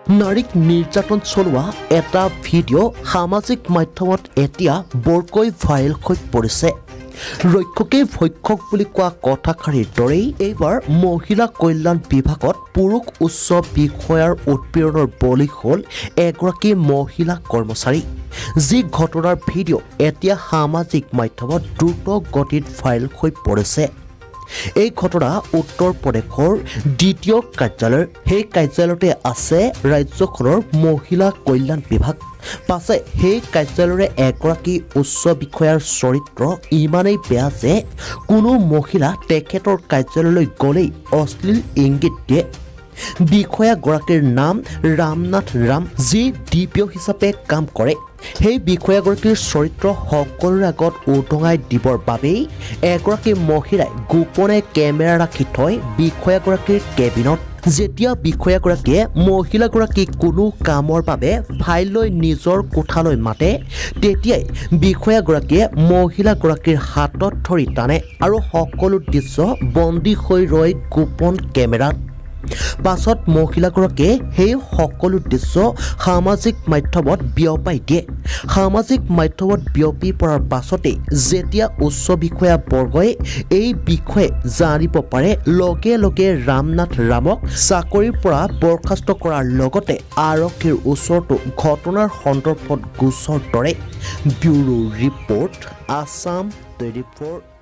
নাৰীক নিৰ্যাতন চলোৱা এটা ভিডিঅ' সামাজিক মাধ্যমত এতিয়া বৰকৈ ভাইৰেল হৈ পৰিছে। ৰক্ষকে ভক্ষক বুলি কোৱা কথাষাৰিৰ দৰেই এইবাৰ মহিলা কল্যাণ বিভাগত পুৰুষ উচ্চ বিষয়াৰ উৎপীড়নৰ বলি হ'ল এগৰাকী মহিলা কৰ্মচাৰী, যি ঘটনাৰ ভিডিঅ' এতিয়া সামাজিক মাধ্যমত দ্ৰুত গতিত ভাইৰেল হৈ পৰিছে। এই ঘটনা উত্তৰ প্ৰদেশৰ দ্বিতীয় কাৰ্যালয়ৰ। সেই কাৰ্যালয়তে আছে ৰাজ্যখনৰ মহিলা কল্যাণ বিভাগ। পাছে সেই কাৰ্যালয়ৰে এগৰাকী উচ্চ বিষয়াৰ চৰিত্ৰ ইমানেই বেয়া যে কোনো মহিলা তেখেতৰ কাৰ্যালয়লৈ গ'লেই অশ্লীল ইংগিত দিয়ে। বিষয়াগৰাকীৰ নাম ৰামনাথ ৰাম, যি ডিপিঅ' হিচাপে কাম কৰে। সেই বিষয়াগৰাকীৰ চৰিত্ৰ সকলোৰে আগত উদঙাই দিবৰ বাবেই এগৰাকী মহিলাই গোপনে কেমেৰা ৰাখি থয় বিষয়াগৰাকীৰ কেবিনত। যেতিয়া বিষয়াগৰাকীয়ে মহিলাগৰাকীক কোনো কামৰ বাবে ফাইল লৈ নিজৰ কোঠালৈ মাতে, তেতিয়াই বিষয়াগৰাকীয়ে মহিলাগৰাকীৰ হাতত ধৰি টানে আৰু সকলো দৃশ্য বন্দী হৈ ৰয় গোপন কেমেৰাত। পাছত মহিলাগৰাকীয়ে সেই সকলো দৃশ্য সামাজিক মাধ্যমত বিয়পাই দিয়ে। সামাজিক মাধ্যমত বিয়পি পৰাৰ পাছতেই যেতিয়া উচ্চ বিষয়া বৰ্গই এই বিষয়ে জানিব পাৰে, লগে লগে ৰামনাথ ৰামক চাকৰিৰ পৰা বৰ্খাস্ত কৰাৰ লগতে আৰক্ষীৰ ওচৰতো ঘটনাৰ সন্দৰ্ভত গোচৰ তৰে। Bureau report, Assam 24।